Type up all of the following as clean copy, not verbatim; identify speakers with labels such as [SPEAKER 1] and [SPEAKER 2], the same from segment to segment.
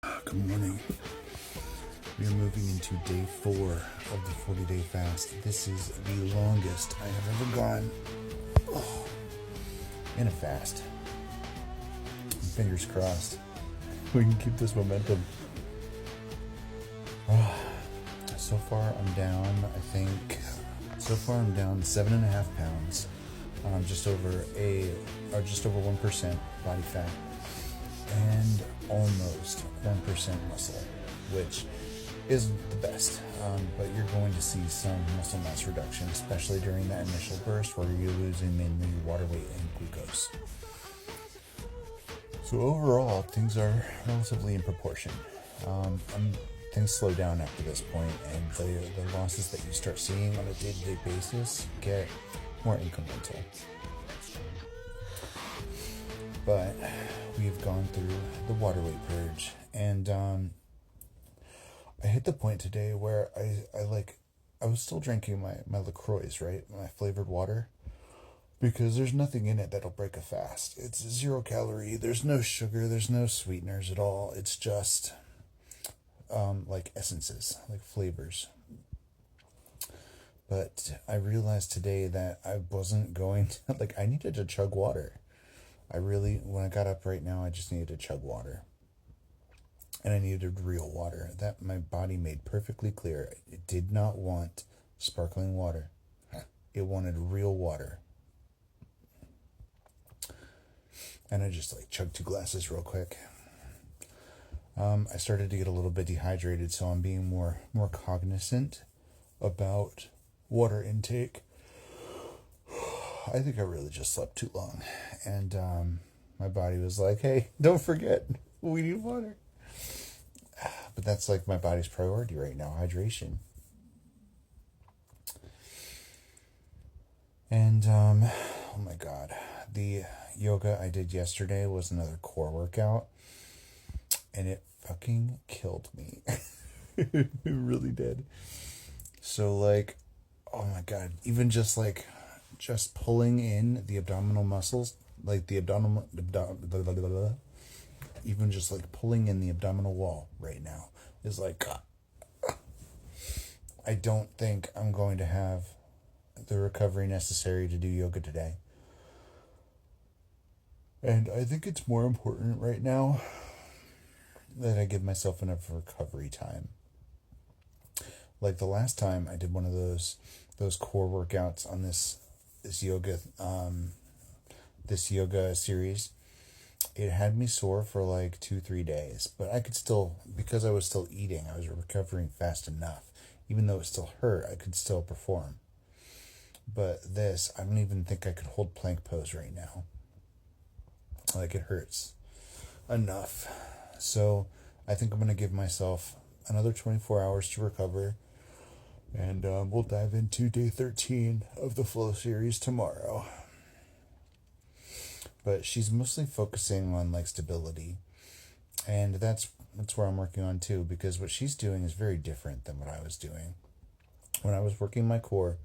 [SPEAKER 1] Good morning. We are moving into day 4 of the 40-day fast. This is the longest I have ever gone in a fast. Fingers crossed we can keep this momentum. So far I'm down, so far I'm down 7.5 pounds. Just over 1% body fat and almost 1% muscle, which isn't the best, but you're going to see some muscle mass reduction, especially during that initial burst where you're losing mainly water weight and glucose. So overall, things are relatively in proportion. Things slow down after this point, and the losses that you start seeing on a day-to-day basis get more incremental. But we've gone through the water weight purge, and I hit the point today where I was still drinking my LaCroix, right? My flavored water, because there's nothing in it that'll break a fast. It's 0 calorie. There's no sugar. There's no sweeteners at all. It's just like essences, like flavors. But I realized today that I wasn't going to, I needed to chug water. When I got up right now, I just needed to chug water. And I needed real water. That my body made perfectly clear. It did not want sparkling water. It wanted real water. And I just chugged 2 glasses real quick. I started to get a little bit dehydrated, so I'm being more cognizant about water intake. I think I really just slept too long, and my body was like, "Hey, don't forget, we need water." But that's my body's priority right now, hydration. And oh my god, the yoga I did yesterday was another core workout, and it fucking killed me. It really did. So oh my god, even just pulling in the abdominal muscles, even just pulling in the abdominal wall right now is I don't think I'm going to have the recovery necessary to do yoga today. And I think it's more important right now that I give myself enough recovery time. The last time I did one of those core workouts on this yoga series, it had me sore for 2-3 days, but I could still, because I was still eating, I was recovering fast enough. Even though it still hurt, I could still perform. But this, I don't even think I could hold plank pose right now. It hurts enough. So I think I'm going to give myself another 24 hours to recover. And we'll dive into day 13 of the Flow series tomorrow. But she's mostly focusing on stability. And that's where I'm working on too, because what she's doing is very different than what I was doing. When I was working my core,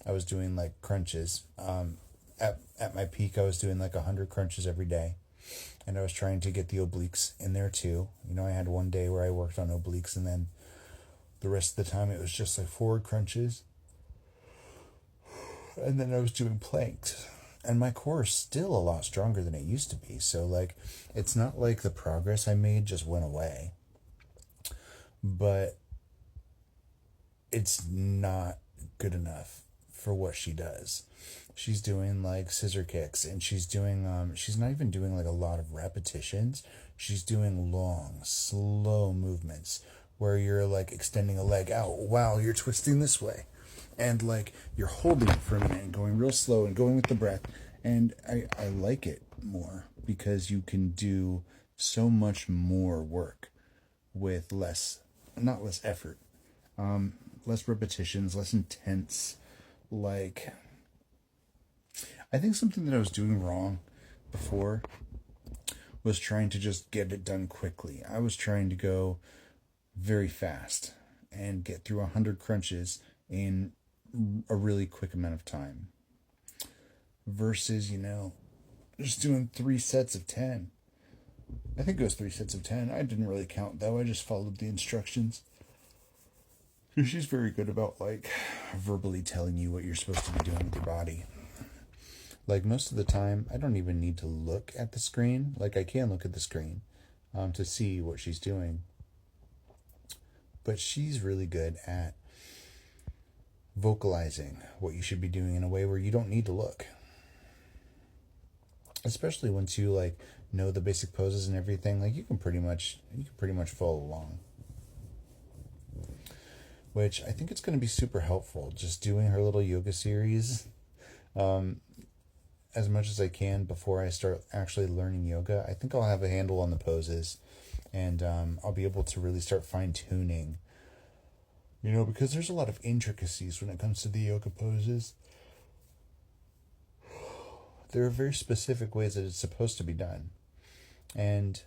[SPEAKER 1] I was doing crunches. At my peak, I was doing 100 crunches every day. And I was trying to get the obliques in there too. I had one day where I worked on obliques, and then the rest of the time it was just forward crunches. And then I was doing planks. And my core is still a lot stronger than it used to be. So it's not the progress I made just went away. But it's not good enough for what she does. She's doing scissor kicks, and she's doing she's not even doing a lot of repetitions. She's doing long, slow movements where you're extending a leg out while you're twisting this way. And you're holding it for a minute and going real slow and going with the breath. And I like it more because you can do so much more work with not less effort, less repetitions, less intense. I think something that I was doing wrong before was trying to just get it done quickly. I was trying to go very fast and get through 100 crunches in a really quick amount of time. Versus, just doing 3 sets of 10. I think it was 3 sets of 10. I didn't really count though. I just followed the instructions. She's very good about like verbally telling you what you're supposed to be doing with your body. Like most of the time, I don't even need to look at the screen. Like I can look at the screen to see what she's doing. But she's really good at vocalizing what you should be doing in a way where you don't need to look. Especially once you like know the basic poses and everything, like you can pretty much follow along. Which I think it's going to be super helpful. Just doing her little yoga series as much as I can before I start actually learning yoga. I think I'll have a handle on the poses, and I'll be able to really start fine tuning. You know, because there's a lot of intricacies when it comes to the yoga poses. There are very specific ways that it's supposed to be done. And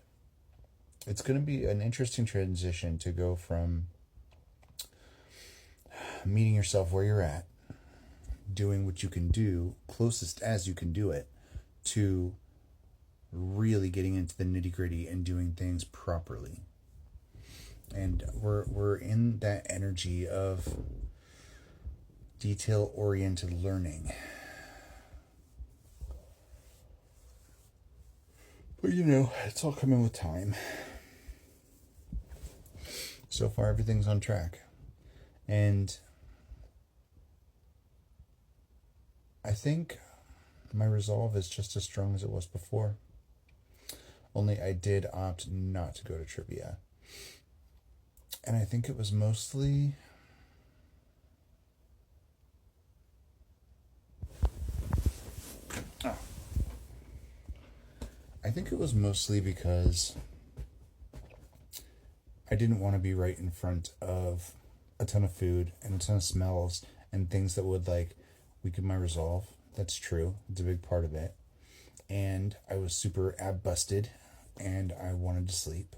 [SPEAKER 1] it's going to be an interesting transition to go from meeting yourself where you're at, doing what you can do, closest as you can do it, to really getting into the nitty-gritty and doing things properly. And we're in that energy of detail-oriented learning. But you know, it's all coming with time. So far, everything's on track. And I think my resolve is just as strong as it was before. Only I did opt not to go to trivia. And I think it was mostly because I didn't want to be right in front of a ton of food and a ton of smells and things that would like weaken my resolve. That's true. It's a big part of it. And I was super ab busted and I wanted to sleep.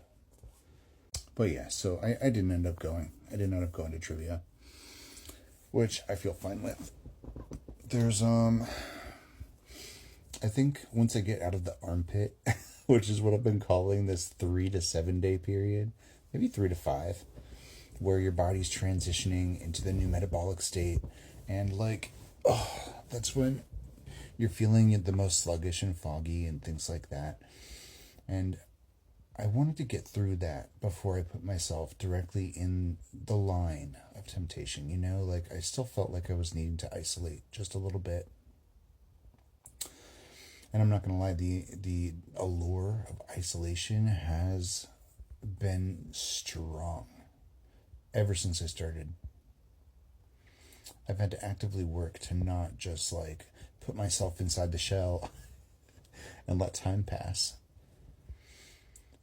[SPEAKER 1] But yeah, so I didn't end up going. I didn't end up going to trivia, which I feel fine with. There's I think once I get out of the armpit, which is what I've been calling this 3 to 7 day period, maybe 3 to 5, where your body's transitioning into the new metabolic state, and like, that's when you're feeling the most sluggish and foggy and things like that. And I wanted to get through that before I put myself directly in the line of temptation, you know? Like, I still felt like I was needing to isolate just a little bit. And I'm not going to lie, the allure of isolation has been strong ever since I started. I've had to actively work to not just, like, put myself inside the shell and let time pass.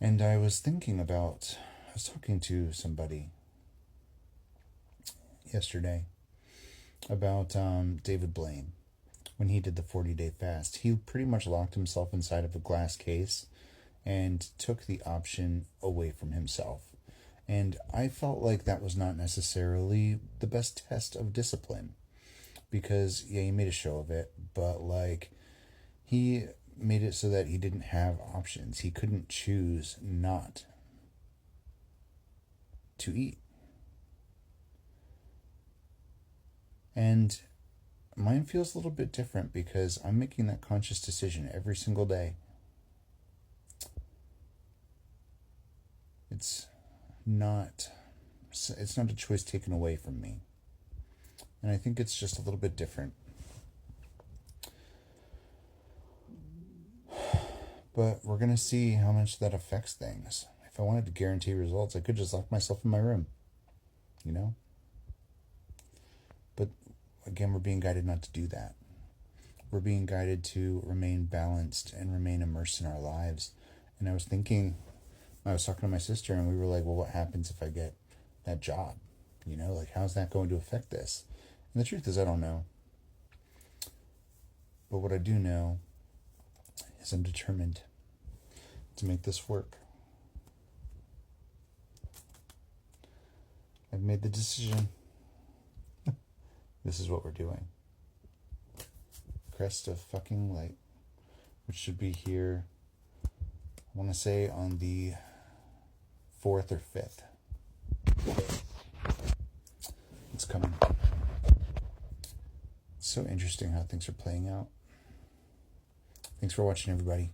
[SPEAKER 1] And I was talking to somebody yesterday about David Blaine. When he did the 40-day fast, he pretty much locked himself inside of a glass case and took the option away from himself. And I felt like that was not necessarily the best test of discipline. Because, yeah, he made a show of it, but, like, he made it so that he didn't have options. He couldn't choose not to eat. And mine feels a little bit different because I'm making that conscious decision every single day. It's not a choice taken away from me. And I think it's just a little bit different. But we're going to see how much that affects things. If I wanted to guarantee results, I could just lock myself in my room, you know? But again, we're being guided not to do that. We're being guided to remain balanced and remain immersed in our lives. And I was talking to my sister, and we were like, well, what happens if I get that job? You know, like, how's that going to affect this? And the truth is, I don't know. But what I do know is I'm determined to make this work. I've made the decision. This is what we're doing. Crest of fucking light, which should be here. want to say on the 4th or 5th. It's coming. It's so interesting how things are playing out. Thanks for watching, everybody.